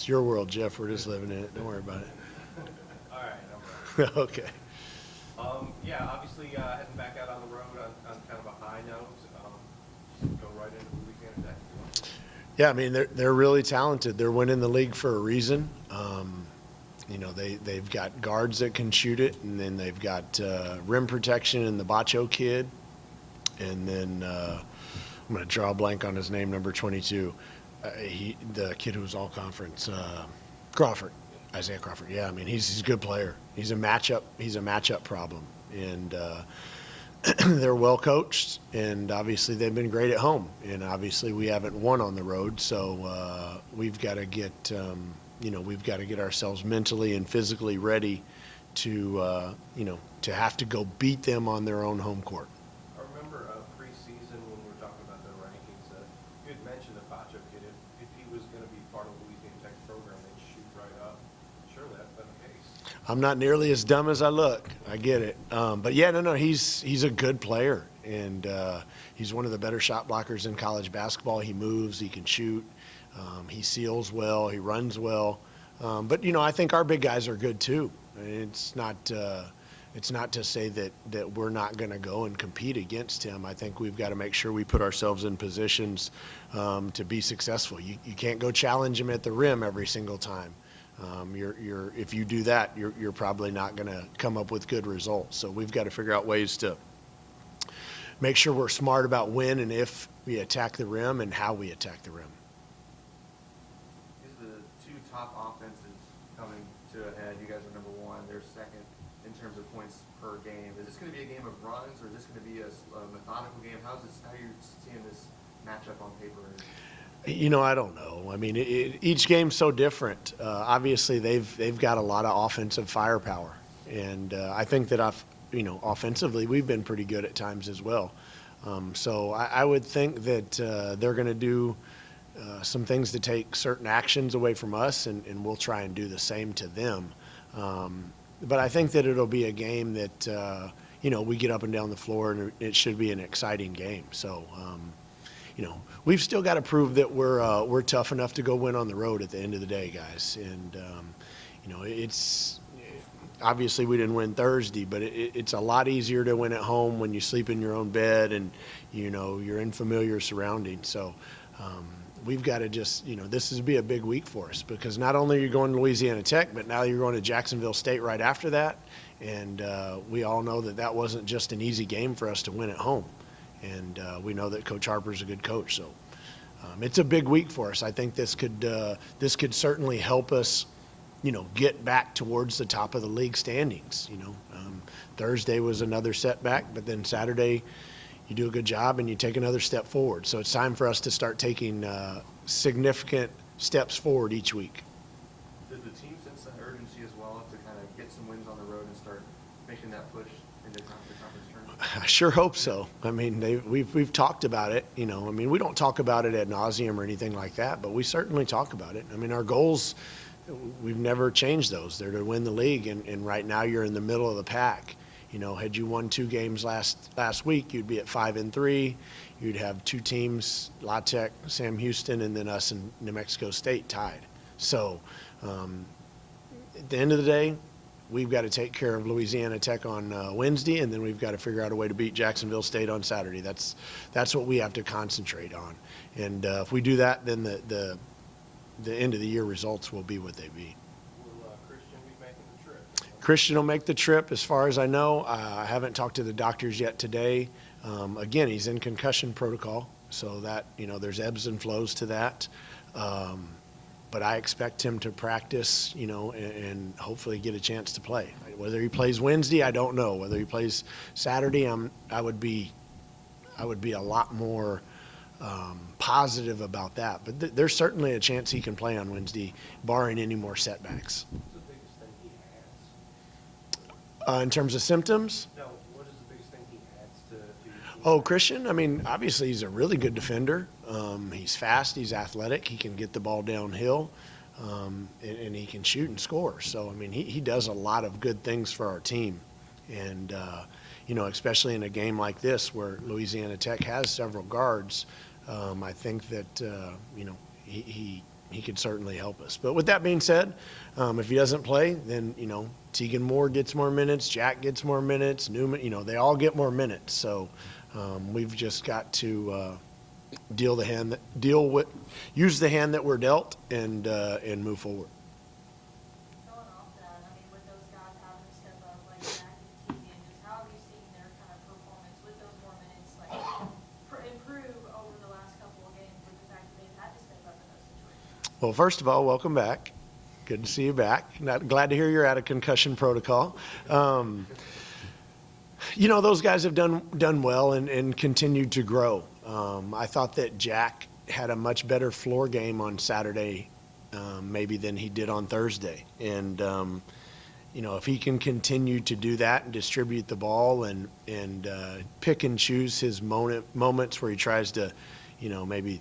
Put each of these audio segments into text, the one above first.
It's your world, Jeff. We're just living in it. Don't worry about it. All right, no problem. Okay. Yeah, obviously heading back out on the road on kind of a high note. Just go right into Louisiana Tech. Yeah, I mean they're really talented. They're winning the league for a reason. They've got guards that can shoot it, and then they've got rim protection in the Bacho kid, and then I'm going to draw a blank on his name, number 22. The kid who was all conference, Crawford, Isaiah Crawford. Yeah, I mean he's a good player. He's a matchup problem, and they're well coached, and obviously they've been great at home. And obviously we haven't won on the road, so we've got to get ourselves mentally and physically ready to have to go beat them on their own home court. I remember preseason when we were talking about the rankings, you had mentioned the Bacho kid. If he was going to be part of the Louisiana Tech program, they'd shoot right up. Sure, that's been the case. I'm not nearly as dumb as I look. I get it. But yeah, no, he's a good player, and he's one of the better shot blockers in college basketball. He moves, he can shoot, he seals well, he runs well. But I think our big guys are good too. It's not to say that we're not going to go and compete against him. I think we've got to make sure we put ourselves in positions to be successful. You can't go challenge him at the rim every single time. If you do that, you're probably not going to come up with good results. So we've got to figure out ways to make sure we're smart about when and if we attack the rim and how we attack the rim. These are the two top offenses coming to a head. You guys are number one. They're second in terms of points per game. Is this going to be a game of runs, or is this going to be a methodical game? How are you seeing this matchup on paper? I don't know. I mean, each game's so different. Obviously, they've got a lot of offensive firepower, and I think that offensively we've been pretty good at times as well. So I would think that they're going to do some things to take certain actions away from us, and we'll try and do the same to them. But I think that it'll be a game that we get up and down the floor, and it should be an exciting game. So. We've still got to prove that we're tough enough to go win on the road at the end of the day, guys. And it's obviously we didn't win Thursday, but it's a lot easier to win at home when you sleep in your own bed and you're in familiar surroundings. So we've got to just this is be a big week for us, because not only are you going to Louisiana Tech, but now you're going to Jacksonville State right after that, and we all know that wasn't just an easy game for us to win at home. And we know that Coach Harper's a good coach, so it's a big week for us. I think this could certainly help us, get back towards the top of the league standings. Thursday was another setback, but then Saturday, you do a good job and you take another step forward. So it's time for us to start taking significant steps forward each week. Does the team sense that urgency as well to kind of get some wins on the road and start making that push into the conference tournament? I sure hope so. I mean, we've talked about it. I mean, we don't talk about it ad nauseum or anything like that, but we certainly talk about it. I mean, our goals, we've never changed those. They're to win the league, and right now you're in the middle of the pack. Had you won 2 games last week, you'd be at 5-3. You'd have 2 teams, La Tech, Sam Houston, and then us and New Mexico State tied. So at the end of the day, we've got to take care of Louisiana Tech on Wednesday, and then we've got to figure out a way to beat Jacksonville State on Saturday. That's what we have to concentrate on. And if we do that, then the end of the year results will be what they be. Will Christian be making the trip? Christian will make the trip, as far as I know. I haven't talked to the doctors yet today. Again, he's in concussion protocol, so that there's ebbs and flows to that. But I expect him to practice, and hopefully get a chance to play. Whether he plays Wednesday, I don't know. Whether he plays Saturday, I would be a lot more positive about that. But there's certainly a chance he can play on Wednesday, barring any more setbacks. What's the biggest thing he has? In terms of symptoms? No, what is the biggest thing he adds to your team? Oh, Christian, I mean, obviously he's a really good defender. He's fast, he's athletic, he can get the ball downhill, and he can shoot and score. So, I mean, he does a lot of good things for our team. And, especially in a game like this where Louisiana Tech has several guards, I think that, he could certainly help us. But with that being said, if he doesn't play, then, Tegan Moore gets more minutes, Jack gets more minutes, Newman, they all get more minutes. So we've just got to use the hand that we're dealt and move forward. Going off that, I mean, with those guys having to step up, like Jack and Tegan, just how have you seen their kind of performance with those more minutes, improve over the last couple of games with the fact that they've had to step up in those situations? Well, first of all, welcome back. Good to see you back. Glad to hear you're out of concussion protocol. Those guys have done well and continued to grow. I thought that Jack had a much better floor game on Saturday, maybe than he did on Thursday. And, if he can continue to do that and distribute the ball and pick and choose his moments where he tries to, maybe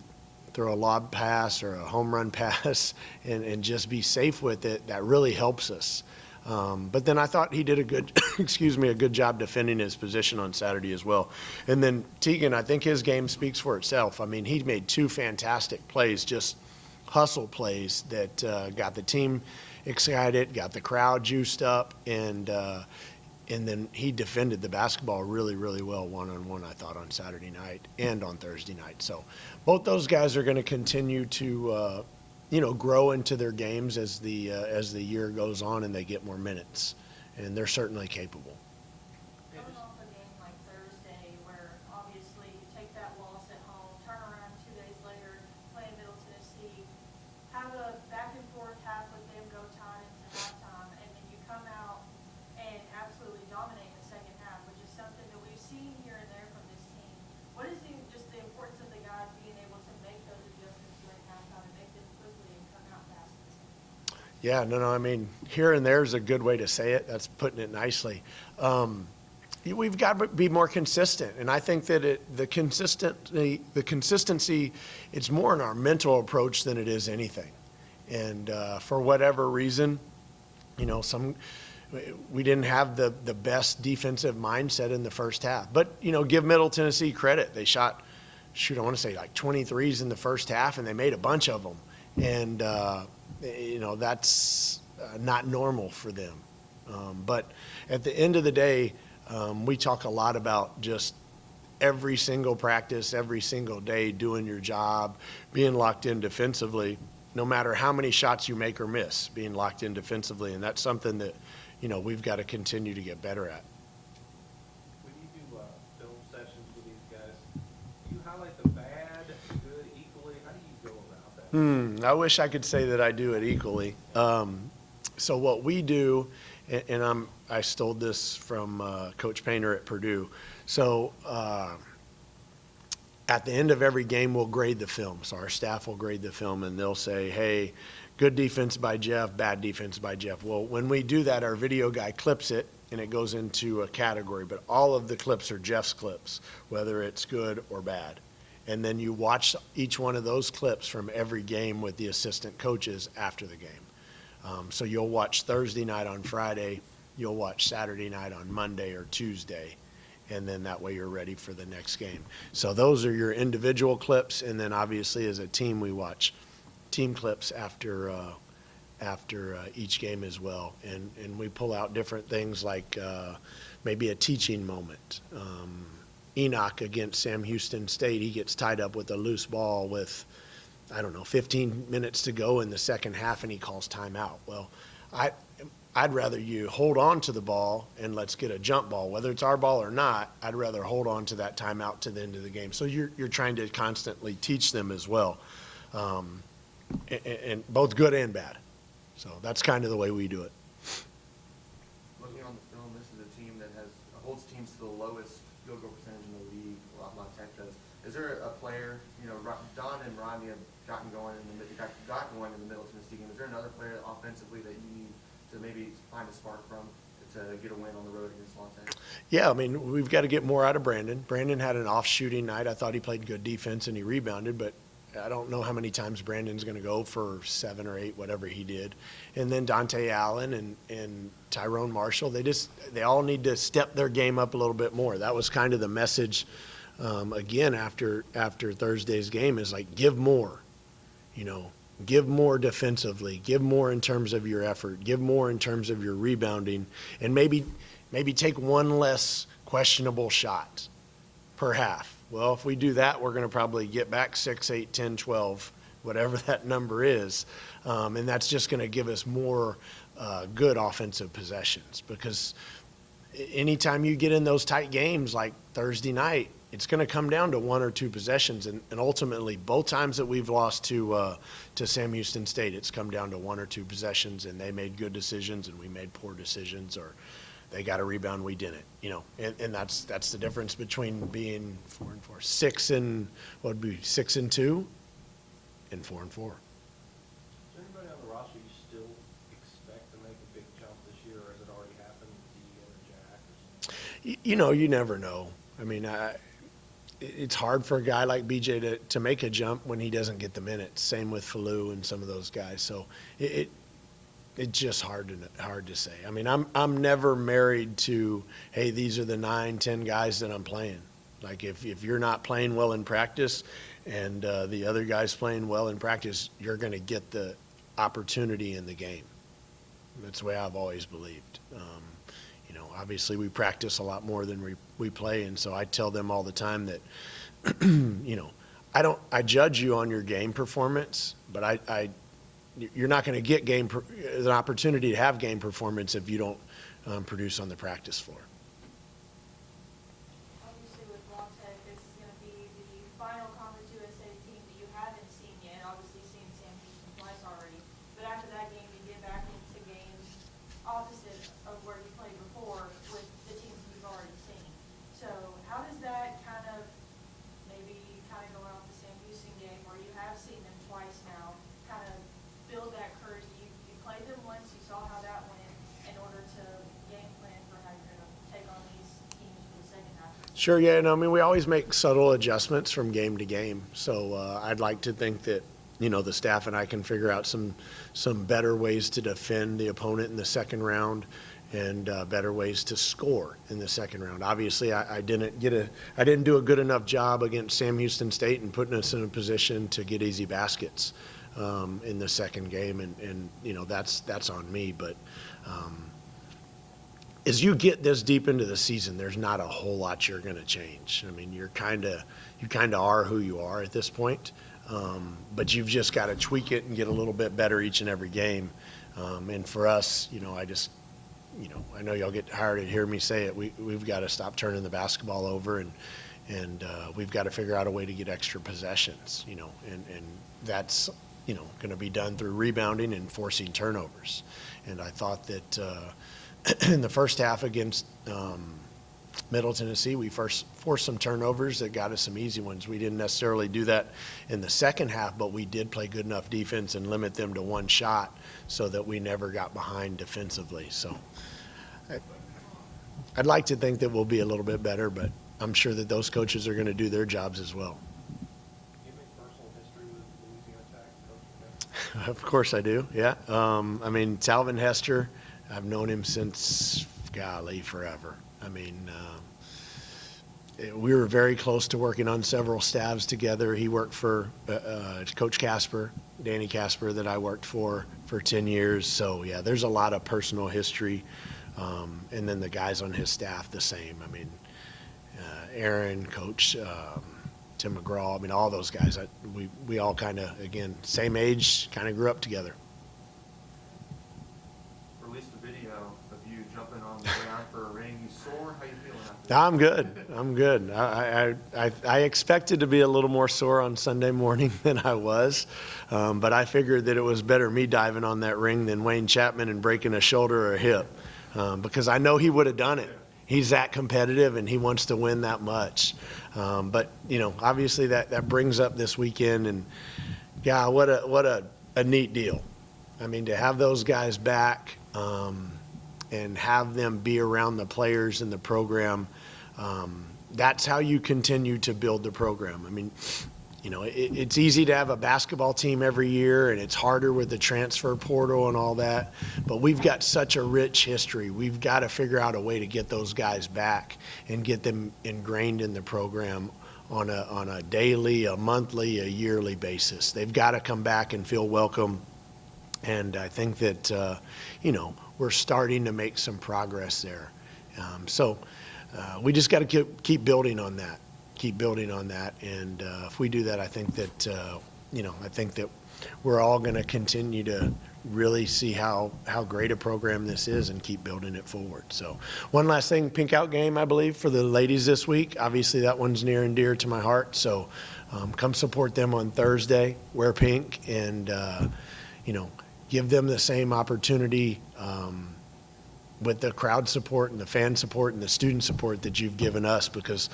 throw a lob pass or a home run pass and just be safe with it, that really helps us. But then I thought he did a good job defending his position on Saturday as well. And then Tegan, I think his game speaks for itself. I mean, he made 2 fantastic plays, just hustle plays that got the team excited, got the crowd juiced up, and then he defended the basketball really, really well one-on-one, I thought, on Saturday night and on Thursday night. So both those guys are going to continue to grow into their games as the year goes on and they get more minutes, and they're certainly capable. Coming off a game like Thursday, where obviously you take that loss at home, turn around 2 days later, play Middle Tennessee, have a back and forth half with them, go time into halftime, and then you come out and absolutely dominate the second half, which is something that we've seen here and there from this team. What is just the importance of the guys being able to make those adjustments during halftime and make them quickly and come out fast? Yeah, no, I mean, here and there is a good way to say it. That's putting it nicely. We've got to be more consistent, and I think that the consistency, it's more in our mental approach than it is anything. And for whatever reason, we didn't have the best defensive mindset in the first half. But give Middle Tennessee credit; they shot, I want to say like 23s in the first half, and they made a bunch of them. And that's not normal for them. But at the end of the day, we talk a lot about just every single practice, every single day, doing your job, being locked in defensively, no matter how many shots you make or miss, being locked in defensively. And that's something that, we've got to continue to get better at. When you do film sessions with these guys, do you highlight the bad, good, equally? How do you go about that? I wish I could say that I do it equally. So what we do, and I stole this from Coach Painter at Purdue. So at the end of every game, we'll grade the film. So our staff will grade the film, and they'll say, hey, good defense by Jeff, bad defense by Jeff. Well, when we do that, our video guy clips it, and it goes into a category. But all of the clips are Jeff's clips, whether it's good or bad. And then you watch each one of those clips from every game with the assistant coaches after the game. So you'll watch Thursday night on Friday, you'll watch Saturday night on Monday or Tuesday, and then that way you're ready for the next game. So those are your individual clips, and then obviously as a team we watch team clips after each game as well. And we pull out different things like maybe a teaching moment. Enoch against Sam Houston State, he gets tied up with a loose ball with, 15 minutes to go in the second half, and he calls timeout. Well, I'd rather you hold on to the ball and let's get a jump ball. Whether it's our ball or not, I'd rather hold on to that timeout to the end of the game. So you're trying to constantly teach them as well, and both good and bad. So that's kind of the way we do it. Looking on the film, this is a team that holds teams to the lowest field goal percentage in the league. La Tech does. Is there a player, Don and Rodney have gotten going in the Middle Tennessee game. Is there another player offensively that you need to maybe find a spark from to get a win on the road against La Tech? Yeah, we've got to get more out of Brandon. Brandon had an off shooting night. I thought he played good defense and he rebounded, but I don't know how many times Brandon's going to go for 7 or 8, whatever he did. And then Dante Allen and Tyrone Marshall, they all need to step their game up a little bit more. That was kind of the message, again, after Thursday's game, is like, give more. give more defensively, give more in terms of your effort, give more in terms of your rebounding, and maybe take one less questionable shot per half. Well, if we do that, we're going to probably get back 6, 8, 10, 12, whatever that number is. And that's just going to give us more good offensive possessions, because anytime you get in those tight games like Thursday night, it's going to come down to 1 or 2 possessions. And ultimately, both times that we've lost to Sam Houston State, it's come down to 1 or 2 possessions, and they made good decisions and we made poor decisions, or they got a rebound, we didn't, and that's the difference between being 4-4, 6 and 2, and 4-4. Is there anybody on the roster you still expect to make a big jump this year, or has it already happened with Dean or Jack or something? You never know. I mean, it's hard for a guy like BJ to make a jump when he doesn't get the minutes. Same with Falou and some of those guys. So it's just hard to say. I mean, I'm never married to, hey, these are the 9, 10 guys that I'm playing. Like if you're not playing well in practice and the other guy's playing well in practice, you're going to get the opportunity in the game. That's the way I've always believed. Obviously we practice a lot more than we play, and so I tell them all the time that, I judge you on your game performance, but you're not going to get an opportunity to have game performance if you don't produce on the practice floor. Obviously with La Tech, this is going to be the final Conference USA team that you haven't seen yet. Obviously seen Sam Houston twice already, but after that game you get back into games opposite of where you played before with the teams you've already seen. So how does that kind of going off the Sam Houston game where you have seen them twice now, kind of build that courage? You played them once, you saw how that went, in order to game plan for how you're going to take on these teams for the second half. Sure, yeah. I mean, we always make subtle adjustments from game to game. So I'd like to think that, the staff and I can figure out some better ways to defend the opponent in the second round, and better ways to score in the second round. Obviously, I didn't do a good enough job against Sam Houston State and putting us in a position to get easy baskets in the second game, and that's on me. But as you get this deep into the season, there's not a whole lot you're going to change. I mean, you kind of are who you are at this point, but you've just got to tweak it and get a little bit better each and every game. And for us, I know y'all get tired of hearing me say it. We've got to stop turning the basketball over, and we've got to figure out a way to get extra possessions, and that's, going to be done through rebounding and forcing turnovers. And I thought that in the first half against Middle Tennessee, we first forced some turnovers that got us some easy ones. We didn't necessarily do that in the second half, but we did play good enough defense and limit them to one shot so that we never got behind defensively. So I'd like to think that we'll be a little bit better, but I'm sure that those coaches are going to do their jobs as well. Do you make personal history with Louisiana Tech, Coach? Of course I do, yeah. I mean, Talvin Hester, I've known him since, forever. I mean, we were very close to working on several staffs together. He worked for Coach Casper, Danny Casper, that I worked for 10 years. So, yeah, there's a lot of personal history. And then the guys on his staff, the same. I mean, Aaron, Coach Tim McGraw, I mean, all those guys, we all kind of, again, same age, kind of grew up together. Released a video of you jumping on the ground for a ring. You sore? How you feeling after that? I'm good. I expected to be a little more sore on Sunday morning than I was, but I figured that it was better me diving on that ring than Wayne Chapman and breaking a shoulder or a hip, because I know he would have done it. He's that competitive and he wants to win that much. But obviously that brings up this weekend, and yeah, what a neat deal. I mean, to have those guys back and have them be around the players in the program, that's how you continue to build the program. I mean, it's easy to have a basketball team every year, and it's harder with the transfer portal and all that, but we've got such a rich history. We've got to figure out a way to get those guys back and get them ingrained in the program on a daily, a monthly, a yearly basis. They've got to come back and feel welcome. And I think that, we're starting to make some progress there. So we just got to keep building on that, And if we do that, I think that we're all going to continue to really see how great a program this is and keep building it forward. So one last thing, pink out game, I believe, for the ladies this week. Obviously, that one's near and dear to my heart. So come support them on Thursday, wear pink, and, give them the same opportunity with the crowd support and the fan support and the student support that you've given us, because,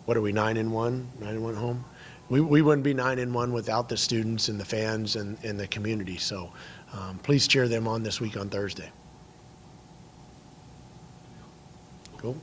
what are we, 9-1 home? We wouldn't be 9-1 without the students and the fans and the community. So please cheer them on this week on Thursday. Cool.